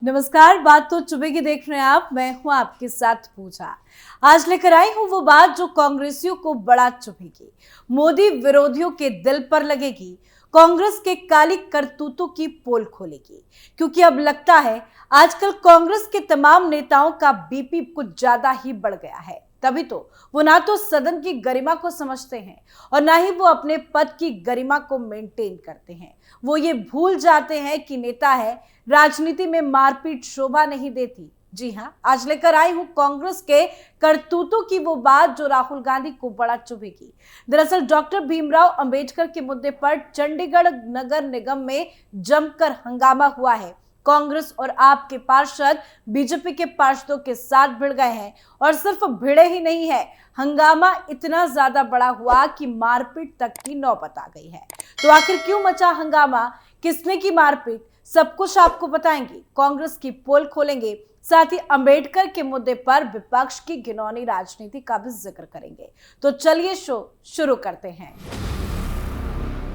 नमस्कार, बात तो चुभेगी देख रहे हैं आप। मैं हूं आपके साथ पूजा। आज लेकर आई हूं वो बात जो कांग्रेसियों को बड़ा चुभेगी, मोदी विरोधियों के दिल पर लगेगी, कांग्रेस के काली करतूतों की पोल खोलेगी। क्योंकि अब लगता है आजकल कांग्रेस के तमाम नेताओं का बीपी कुछ ज्यादा ही बढ़ गया है। तभी तो वो ना तो सदन की गरिमा को समझते हैं और ना ही वो अपने पद की गरिमा को मेंटेन करते हैं। वो ये भूल जाते हैं कि नेता है, राजनीति में मारपीट शोभा नहीं देती। जी हाँ, आज लेकर आई हूं कांग्रेस के करतूतों की वो बात जो राहुल गांधी को बड़ा चुभेगी। दरअसल डॉक्टर भीमराव अंबेडकर के मुद्दे पर चंडीगढ़ नगर निगम में जमकर हंगामा हुआ है। कांग्रेस और आप के पार्षद बीजेपी के पार्षदों के साथ भिड़ गए हैं और सिर्फ भिड़े ही नहीं है, हंगामा इतना ज्यादा बड़ा हुआ कि मारपीट तक की नौबत आ गई है। तो आखिर क्यों मचा हंगामा, किसने की मारपीट, सब कुछ आपको बताएंगे। कांग्रेस की पोल खोलेंगे, साथ ही अंबेडकर के मुद्दे पर विपक्ष की घिनौनी राजनीति का भी जिक्र करेंगे। तो चलिए शो शुरू करते हैं।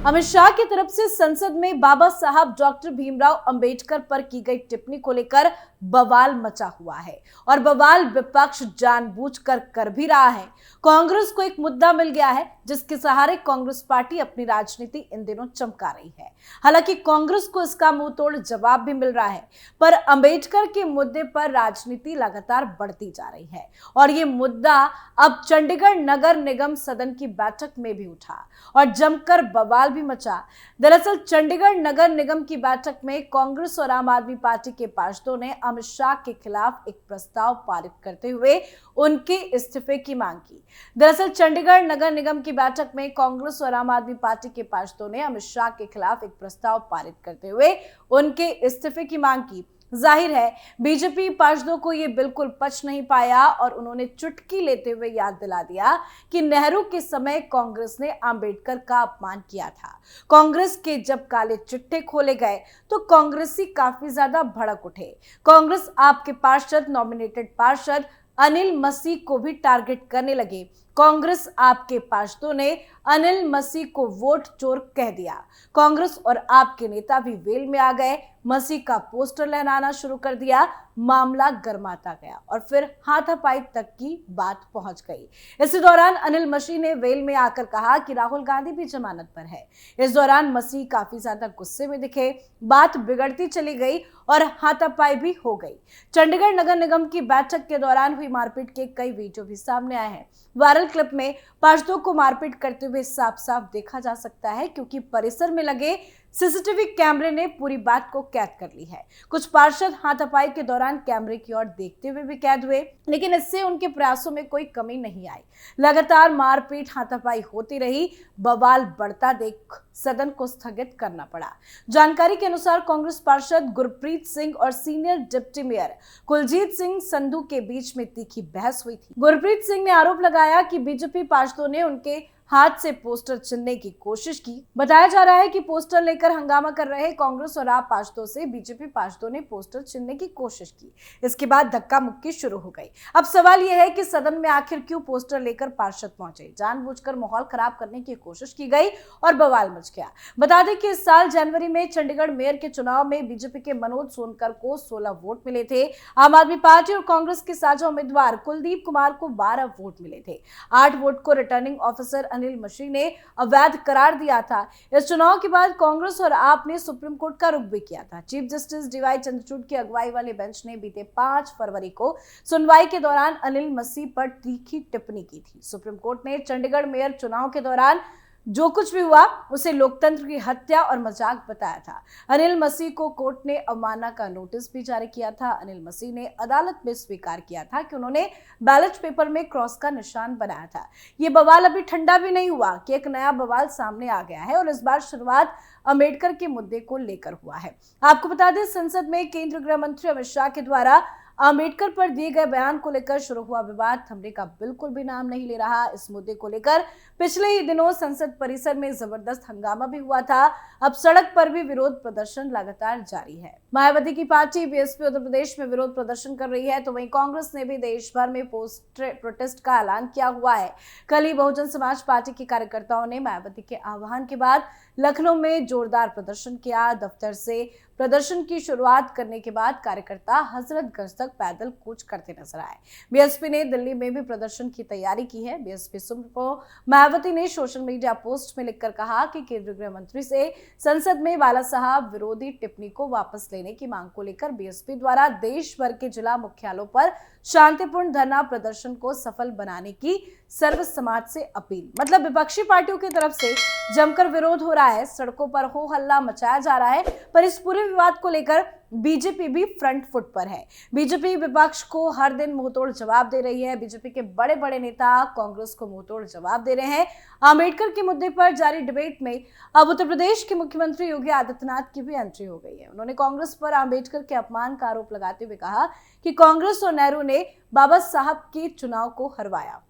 अमित शाह की तरफ से संसद में बाबा साहब डॉक्टर भीमराव अंबेडकर पर की गई टिप्पणी को लेकर बवाल मचा हुआ है और बवाल विपक्ष जानबूझकर कर भी रहा है। कांग्रेस को एक मुद्दा मिल गया है जिसके सहारे कांग्रेस पार्टी अपनी राजनीति इन दिनों चमका रही है। हालांकि कांग्रेस को इसका मुंह तोड़ जवाब भी मिल रहा है, पर अंबेडकर के मुद्दे पर राजनीति लगातार बढ़ती जा रही है और ये मुद्दा अब चंडीगढ़ नगर निगम सदन की बैठक में भी उठा और जमकर बवाल भी मचा। दरअसल चंडीगढ़ नगर निगम की बैठक में कांग्रेस और आम आदमी पार्टी के पार्षदों ने अमित शाह के खिलाफ एक प्रस्ताव पारित करते हुए उनके इस्तीफे की मांग की। दरअसल चंडीगढ़ नगर निगम की बैठक में कांग्रेस और आम आदमी पार्टी के पार्षदों ने अमित शाह के खिलाफ एक प्रस्ताव पारित करते हुए उनके इस्तीफे की मांग की। जाहिर है बीजेपी पार्षदों को ये बिल्कुल पच नहीं पाया और उन्होंने चुटकी लेते हुए याद दिला दिया कि नेहरू के समय कांग्रेस ने अंबेडकर का अपमान किया था। कांग्रेस के जब काले चिट्ठे खोले गए तो कांग्रेसी काफी ज्यादा भड़क उठे। कांग्रेस आपके पार्षद नॉमिनेटेड पार्षद अनिल मसीह को भी टारगेट करने लगे। कांग्रेस आपके पार्षदों ने अनिल मसीह को वोट चोर कह दिया। कांग्रेस और आपके नेता भी वेल में आ गए, मसीह का पोस्टर लहराना शुरू कर दिया। मामला गर्माता गया और फिर हाथापाई तक की बात पहुंच गई। इसी दौरान अनिल मसीह ने वेल में आकर कहा कि राहुल गांधी भी जमानत पर है। इस दौरान मसीह काफी ज्यादा गुस्से में दिखे, बात बिगड़ती चली गई और हाथापाई भी हो गई। चंडीगढ़ नगर निगम की बैठक के दौरान हुई मारपीट के कई वीडियो भी सामने आए हैं। वायरल क्लिप में पार्षदों को मारपीट करते हुए साफ साफ देखा जा सकता है, क्योंकि परिसर में लगे सीसीटीवी कैमरे ने पूरी बात को कैद कर ली है। कुछ पार्षद हाथापाई के दौरान कैमरे की ओर देखते हुए भी कैद हुए, लेकिन इससे उनके प्रयासों में कोई कमी नहीं आई। लगातार मारपीट हाथापाई होती रही, बवाल बढ़ता देख सदन को स्थगित करना पड़ा। जानकारी के अनुसार कांग्रेस पार्षद गुरप्रीत सिंह और senior deputy mayor Kuljeet Singh Sandhu के बीच में तीखी बहस हुई थी। गुरप्रीत सिंह ने आरोप लगाया कि बीजेपी पार्षदों ने उनके हाथ से पोस्टर छीनने की कोशिश की। बताया जा रहा है कि पोस्टर लेकर हंगामा कर रहे कांग्रेस और आप पार्षदों से बीजेपी पार्षदों ने पोस्टर छीनने की कोशिश की। इसके बाद धक्का मुक्की शुरू हो गई। अब सवाल यह है कि सदन में आखिर क्यों पोस्टर लेकर पार्षद पहुंचे? जानबूझकर माहौल खराब करने की कोशिश की गई और बवाल मच गया। बता दें कि इस साल जनवरी में चंडीगढ़ मेयर के चुनाव में बीजेपी के मनोज सोनकर को 16 वोट मिले थे। आम आदमी पार्टी और कांग्रेस के साझा उम्मीदवार कुलदीप कुमार को 12 वोट मिले थे। 8 वोट को रिटर्निंग ऑफिसर अनिल मसीह ने अवैध करार दिया था। इस चुनाव के बाद कांग्रेस और आप ने सुप्रीम कोर्ट का रुख भी किया था। चीफ जस्टिस डीवाई चंद्रचूड़ की अगुवाई वाले बेंच ने बीते 5 फरवरी को सुनवाई के दौरान अनिल मसीह पर तीखी टिप्पणी की थी। सुप्रीम कोर्ट ने चंडीगढ़ मेयर चुनाव के दौरान जो कुछ भी हुआ उसे लोकतंत्र की हत्या और मजाक बताया था। अनिल मसीह को कोर्ट ने अवमानना का नोटिस भी जारी किया था। अनिल मसीह ने अदालत में स्वीकार किया था कि उन्होंने बैलेट पेपर में क्रॉस का निशान बनाया था। ये बवाल अभी ठंडा भी नहीं हुआ कि एक नया बवाल सामने आ गया है और इस बार शुरुआत अंबेडकर के मुद्दे को लेकर हुआ है। आपको बता दें, संसद में केंद्रीय गृह मंत्री अमित शाह के द्वारा अंबेडकर पर दिए गए बयान को लेकर शुरू हुआ विवाद थमने का बिल्कुल भी नाम नहीं ले रहा। इस मुद्दे को लेकर पिछले ही दिनों संसद परिसर में जबरदस्त हंगामा भी हुआ था। अब सड़क पर भी विरोध प्रदर्शन लगातार जारी है। मायावती की पार्टी बीएसपी उत्तर प्रदेश में विरोध प्रदर्शन कर रही है, तो वहीं कांग्रेस ने भी देश भर में प्रोटेस्ट का ऐलान किया हुआ है। कल ही बहुजन समाज पार्टी के कार्यकर्ताओं ने मायावती के आह्वान के बाद लखनऊ में जोरदार प्रदर्शन किया। दफ्तर से प्रदर्शन की शुरुआत करने के बाद कार्यकर्ता हजरतगंज तक पैदल कूच करते नजर आए। बीएसपी ने दिल्ली में भी प्रदर्शन की तैयारी की है। बीएसपी सुप्रीमो मायावती ने सोशल मीडिया पोस्ट में लिखकर कहा कि केंद्रीय गृह मंत्री से संसद में बाला साहब विरोधी टिप्पणी को वापस लेने की मांग को लेकर बीएसपी द्वारा देश भर के जिला मुख्यालयों पर शांतिपूर्ण धरना प्रदर्शन को सफल बनाने की सर्व समाज से अपील। मतलब विपक्षी पार्टियों की तरफ से जमकर विरोध हो रहा है, सड़कों पर हो हल्ला मचाया जा रहा है, पर इस पूरे विवाद को लेकर बीजेपी भी फ्रंट फुट पर है। बीजेपी विपक्ष को हर दिन मुंहतोड़ जवाब दे रही है। बीजेपी के बड़े बड़े नेता कांग्रेस को मुंहतोड़ जवाब दे रहे हैं। अंबेडकर के मुद्दे पर जारी डिबेट में अब उत्तर प्रदेश के मुख्यमंत्री योगी आदित्यनाथ की भी एंट्री हो गई है। उन्होंने कांग्रेस पर अंबेडकर के अपमान का आरोप लगाते हुए कहा कि कांग्रेस और नेहरू ने बाबा साहब के चुनाव को हरवाया।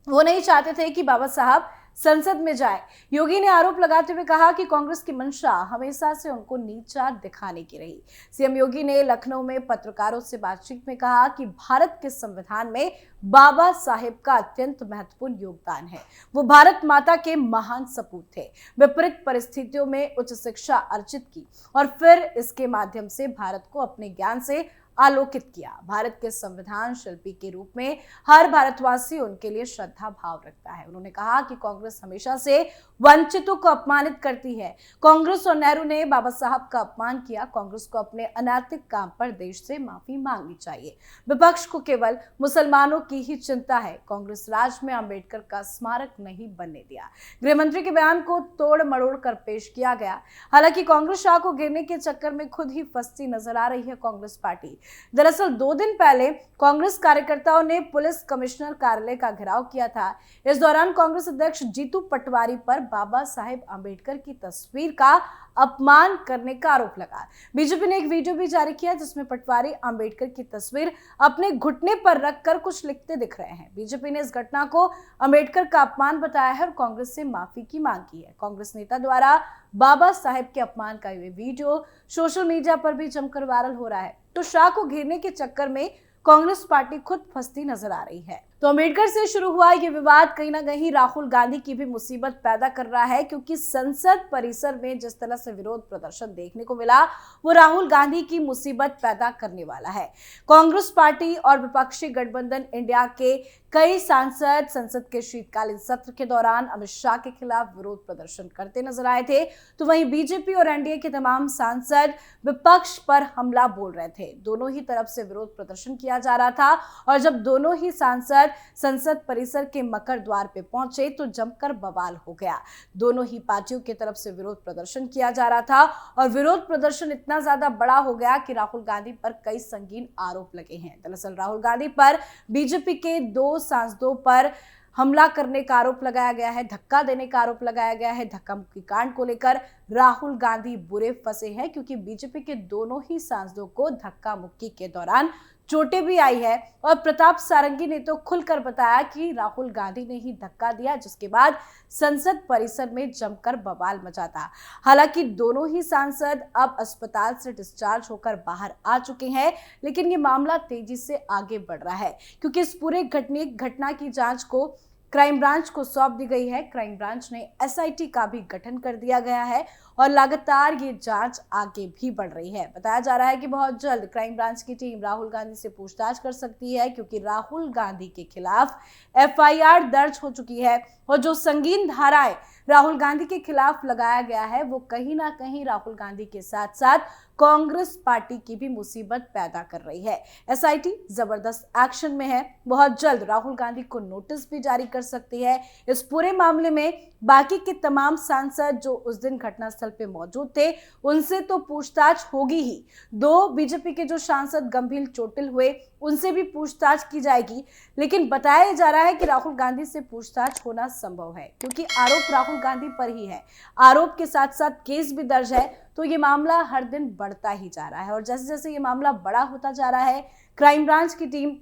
वो नहीं चाहते थे कि बाबा साहब संसद में जाए। योगी ने आरोप लगाते हुए कहा कि कांग्रेस की मंशा हमेशा से उनको नीचा दिखाने की रही। सीएम योगी ने लखनऊ में पत्रकारों से बातचीत में कहा कि भारत के संविधान में बाबा साहेब का अत्यंत महत्वपूर्ण योगदान है। वो भारत माता के महान सपूत थे। विपरीत परिस्थितियों में उच्च शिक्षा अर्जित की और फिर इसके माध्यम से भारत को अपने ज्ञान से आलोकित किया। भारत के संविधान शिल्पी के रूप में हर भारतवासी उनके लिए श्रद्धा भाव रखता है। उन्होंने कहा कि कांग्रेस हमेशा से वंचितों को अपमानित करती है। कांग्रेस और नेहरू ने बाबा साहब का अपमान किया। कांग्रेस को अपने अनैतिक काम पर देश से माफी मांगनी चाहिए। विपक्ष को केवल मुसलमानों की ही चिंता है। कांग्रेस राज में अंबेडकर का स्मारक नहीं बनने दिया। गृह मंत्री के बयान को तोड़ मरोड़ कर पेश किया गया। हालांकि कांग्रेस शाह को गिरने के चक्कर में खुद ही फंसती नजर आ रही है कांग्रेस पार्टी। दरअसल 2 दिन पहले कांग्रेस कार्यकर्ताओं ने पुलिस कमिश्नर कार्यालय का घेराव किया था। इस दौरान कांग्रेस अध्यक्ष जीतू पटवारी पर बाबा साहेब अंबेडकर की तस्वीर का अपमान करने का आरोप लगा। बीजेपी ने एक वीडियो भी जारी किया जिसमें पटवारी अंबेडकर की तस्वीर अपने घुटने पर रखकर कुछ लिखते दिख रहे हैं। बीजेपी ने इस घटना को अंबेडकर का अपमान बताया है और कांग्रेस से माफी की मांग की है। कांग्रेस नेता द्वारा बाबा साहेब के अपमान का ये वीडियो सोशल मीडिया पर भी जमकर वायरल हो रहा है। तो शाह को घेरने के चक्कर में कांग्रेस पार्टी खुद फंसती नजर आ रही है। तो अंबेडकर से शुरू हुआ ये विवाद कहीं ना कहीं राहुल गांधी की भी मुसीबत पैदा कर रहा है, क्योंकि संसद परिसर में जिस तरह से विरोध प्रदर्शन देखने को मिला वो राहुल गांधी की मुसीबत पैदा करने वाला है। कांग्रेस पार्टी और विपक्षी गठबंधन इंडिया के कई सांसद संसद के शीतकालीन सत्र के दौरान अमित शाह के खिलाफ विरोध प्रदर्शन करते नजर आए थे, तो वहीं बीजेपी और एनडीए के तमाम सांसद विपक्ष पर हमला बोल रहे थे। दोनों ही तरफ से विरोध प्रदर्शन किया जा रहा था और जब दोनों ही सांसद संसद परिसर के मकर द्वार पे पहुंचे तो जमकर बवाल हो गया। दोनों ही पार्टियों की तरफ से विरोध प्रदर्शन किया जा रहा था और विरोध प्रदर्शन इतना ज्यादा बड़ा हो गया कि राहुल गांधी पर कई संगीन आरोप लगे हैं। दरअसल राहुल गांधी पर बीजेपी के 2 सांसदों पर हमला करने का आरोप लगाया गया है, धक्का देने का आरोप लगाया गया है। धक्का मुक्की कांड को लेकर राहुल गांधी बुरे फंसे हैं, क्योंकि बीजेपी के दोनों ही सांसदों को धक्का मुक्की के दौरान चोटें भी आई है और प्रताप सारंगी ने तो खुलकर बताया कि राहुल गांधी ने ही धक्का दिया, जिसके बाद संसद परिसर में जमकर बवाल मचा था। हालांकि दोनों ही सांसद अब अस्पताल से डिस्चार्ज होकर बाहर आ चुके हैं, लेकिन ये मामला तेजी से आगे बढ़ रहा है क्योंकि इस पूरे घटना की जांच को क्राइम ब्रांच को सौंप दी गई है। क्राइम ब्रांच ने एसआईटी का भी गठन कर दिया गया है और लगातार ये जांच आगे भी बढ़ रही है। बताया जा रहा है कि बहुत जल्द क्राइम ब्रांच की टीम राहुल गांधी से पूछताछ कर सकती है, क्योंकि राहुल गांधी के खिलाफ एफआईआर दर्ज हो चुकी है और जो संगीन धाराएं राहुल गांधी के खिलाफ लगाया गया है वो कहीं ना कहीं राहुल गांधी के साथ साथ कांग्रेस पार्टी की भी मुसीबत पैदा कर रही है। एसआईटी जबरदस्त एक्शन में है, बहुत जल्द राहुल गांधी को नोटिस भी जारी कर सकती है। इस पूरे मामले में बाकी के तमाम सांसद जो उस दिन घटनास्थल पे मौजूद थे उनसे तो पूछताछ होगी ही। 2 बीजेपी के जो सांसद गंभीर चोटिल हुए उनसे भी पूछताछ की जाएगी, लेकिन बताया जा रहा है कि राहुल गांधी से पूछताछ होना संभव है, क्योंकि आरोप राहुल गांधी पर ही है। आरोप के साथ साथ केस भी दर्ज है, तो ये मामला हर दिन बढ़ता ही जा रहा है और जैसे जैसे ये मामला बड़ा होता जा रहा है क्राइम ब्रांच की टीम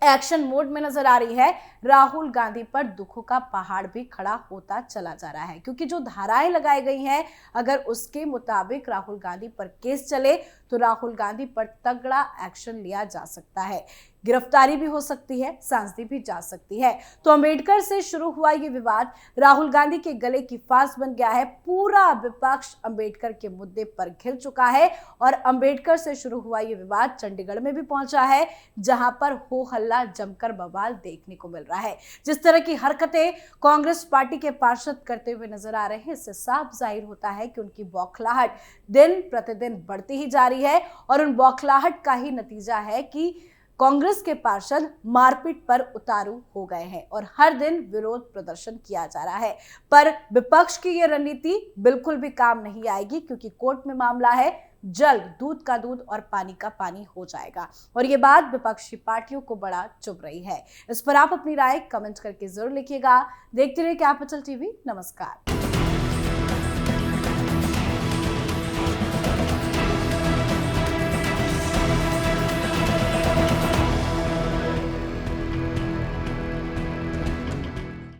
एक्शन मोड में नजर आ रही है। राहुल गांधी पर दुखों का पहाड़ भी खड़ा होता चला जा रहा है, क्योंकि जो धाराएं लगाई गई हैं अगर उसके मुताबिक राहुल गांधी पर केस चले तो राहुल गांधी पर तगड़ा एक्शन लिया जा सकता है, गिरफ्तारी भी हो सकती है, सांस भी जा सकती है। तो अंबेडकर से शुरू हुआ ये विवाद राहुल गांधी के गले की फांस बन गया है। पूरा विपक्ष अंबेडकर के मुद्दे पर घिर चुका है और अंबेडकर से शुरू हुआ ये विवाद चंडीगढ़ में भी पहुंचा है, जहां पर हो हल्ला जमकर बवाल देखने को मिल रहा है। जिस तरह की हरकतें कांग्रेस पार्टी के पार्षद करते हुए नजर आ रहे हैं, इससे साफ जाहिर होता है कि उनकी बौखलाहट दिन प्रतिदिन बढ़ती ही जा रही है और उन बौखलाहट का ही नतीजा है कि कांग्रेस के पार्षद मारपीट पर उतारू हो गए हैं और हर दिन विरोध प्रदर्शन किया जा रहा है। पर विपक्ष की यह रणनीति बिल्कुल भी काम नहीं आएगी, क्योंकि कोर्ट में मामला है, जल्द दूध का दूध और पानी का पानी हो जाएगा। और ये बात विपक्षी पार्टियों को बड़ा चुभ रही है। इस पर आप अपनी राय कमेंट करके जरूर लिखिएगा। देखते रहिए कैपिटल टीवी। नमस्कार।